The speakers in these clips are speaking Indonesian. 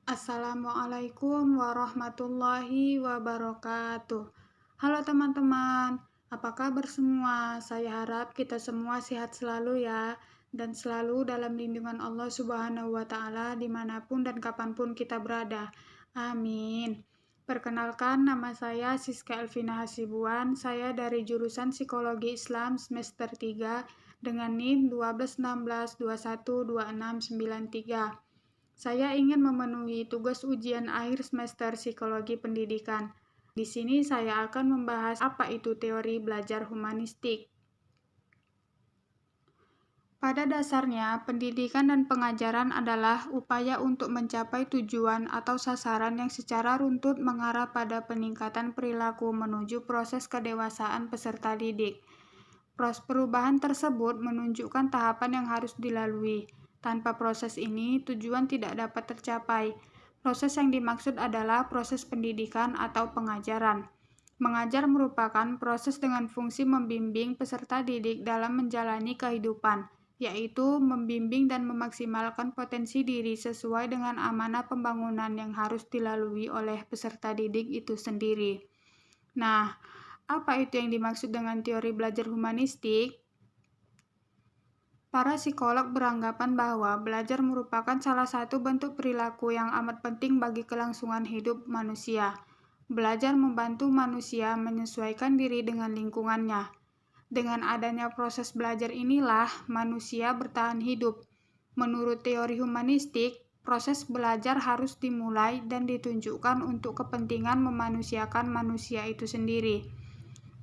Assalamualaikum warahmatullahi wabarakatuh. Halo teman-teman, apa kabar semua? Saya harap kita semua sehat selalu ya, dan selalu dalam lindungan Allah Subhanahu wa Ta'ala dimanapun dan kapanpun kita berada. Amin. Perkenalkan, nama saya Siska Elvina Hasibuan. Saya dari jurusan Psikologi Islam semester 3 dengan NIM 1216212693. Saya ingin memenuhi tugas ujian akhir semester Psikologi Pendidikan. Di sini saya akan membahas apa itu teori belajar humanistik. Pada dasarnya, pendidikan dan pengajaran adalah upaya untuk mencapai tujuan atau sasaran yang secara runtut mengarah pada peningkatan perilaku menuju proses kedewasaan peserta didik. Perubahan tersebut menunjukkan tahapan yang harus dilalui. Tanpa proses ini, tujuan tidak dapat tercapai. Proses yang dimaksud adalah proses pendidikan atau pengajaran. Mengajar merupakan proses dengan fungsi membimbing peserta didik dalam menjalani kehidupan, yaitu membimbing dan memaksimalkan potensi diri sesuai dengan amanah pembangunan yang harus dilalui oleh peserta didik itu sendiri. Nah, apa itu yang dimaksud dengan teori belajar humanistik? Para psikolog beranggapan bahwa belajar merupakan salah satu bentuk perilaku yang amat penting bagi kelangsungan hidup manusia. Belajar membantu manusia menyesuaikan diri dengan lingkungannya. Dengan adanya proses belajar inilah manusia bertahan hidup. Menurut teori humanistik, proses belajar harus dimulai dan ditunjukkan untuk kepentingan memanusiakan manusia itu sendiri.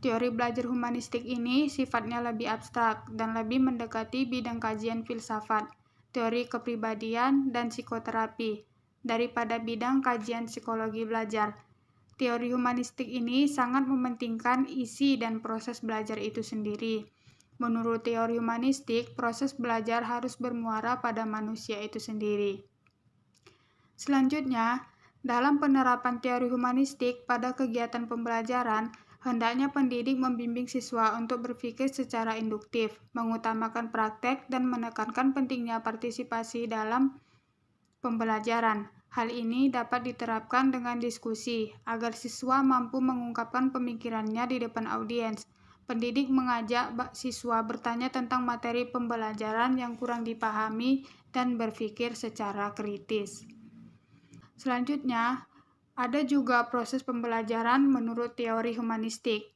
Teori belajar humanistik ini sifatnya lebih abstrak dan lebih mendekati bidang kajian filsafat, teori kepribadian, dan psikoterapi daripada bidang kajian psikologi belajar. Teori humanistik ini sangat mementingkan isi dan proses belajar itu sendiri. Menurut teori humanistik, proses belajar harus bermuara pada manusia itu sendiri. Selanjutnya, dalam penerapan teori humanistik pada kegiatan pembelajaran, hendaknya pendidik membimbing siswa untuk berpikir secara induktif, mengutamakan praktek, dan menekankan pentingnya partisipasi dalam pembelajaran. Hal ini dapat diterapkan dengan diskusi, agar siswa mampu mengungkapkan pemikirannya di depan audiens. Pendidik mengajak siswa bertanya tentang materi pembelajaran yang kurang dipahami dan berpikir secara kritis. Selanjutnya, ada juga proses pembelajaran menurut teori humanistik.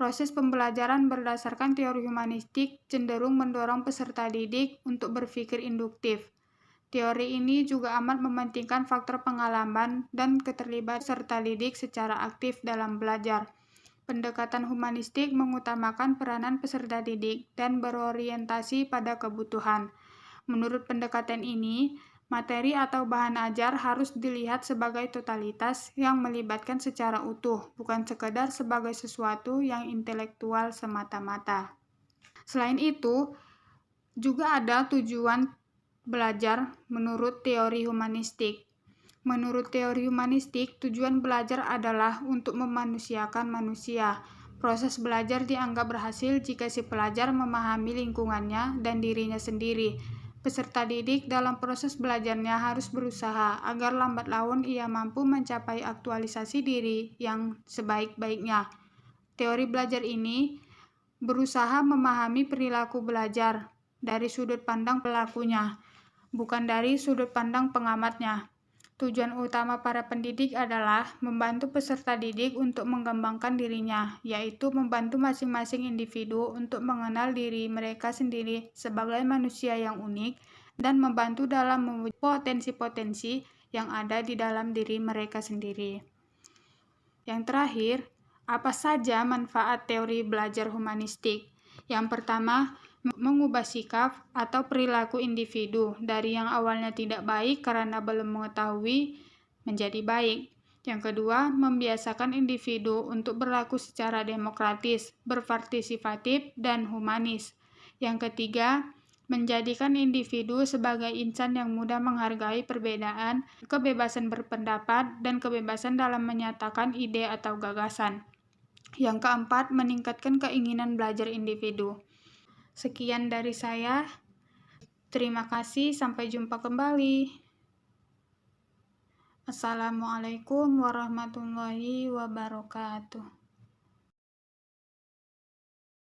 Proses pembelajaran berdasarkan teori humanistik cenderung mendorong peserta didik untuk berpikir induktif. Teori ini juga amat mementingkan faktor pengalaman dan keterlibatan peserta didik secara aktif dalam belajar. Pendekatan humanistik mengutamakan peranan peserta didik dan berorientasi pada kebutuhan. Menurut pendekatan ini, materi atau bahan ajar harus dilihat sebagai totalitas yang melibatkan secara utuh, bukan sekedar sebagai sesuatu yang intelektual semata-mata. Selain itu, juga ada tujuan belajar menurut teori humanistik. Menurut teori humanistik, tujuan belajar adalah untuk memanusiakan manusia. Proses belajar dianggap berhasil jika si pelajar memahami lingkungannya dan dirinya sendiri. Peserta didik dalam proses belajarnya harus berusaha agar lambat laun ia mampu mencapai aktualisasi diri yang sebaik-baiknya. Teori belajar ini berusaha memahami perilaku belajar dari sudut pandang pelakunya, bukan dari sudut pandang pengamatnya. Tujuan utama para pendidik adalah membantu peserta didik untuk mengembangkan dirinya, yaitu membantu masing-masing individu untuk mengenal diri mereka sendiri sebagai manusia yang unik dan membantu dalam mewujudkan potensi-potensi yang ada di dalam diri mereka sendiri. Yang terakhir, apa saja manfaat teori belajar humanistik? Yang pertama, mengubah sikap atau perilaku individu dari yang awalnya tidak baik karena belum mengetahui menjadi baik. Yang kedua, membiasakan individu untuk berlaku secara demokratis, berpartisipatif, dan humanis. Yang ketiga, menjadikan individu sebagai insan yang mudah menghargai perbedaan, kebebasan berpendapat, dan kebebasan dalam menyatakan ide atau gagasan. Yang keempat, meningkatkan keinginan belajar individu. Sekian dari saya. Terima kasih, sampai jumpa kembali. Assalamualaikum warahmatullahi wabarakatuh.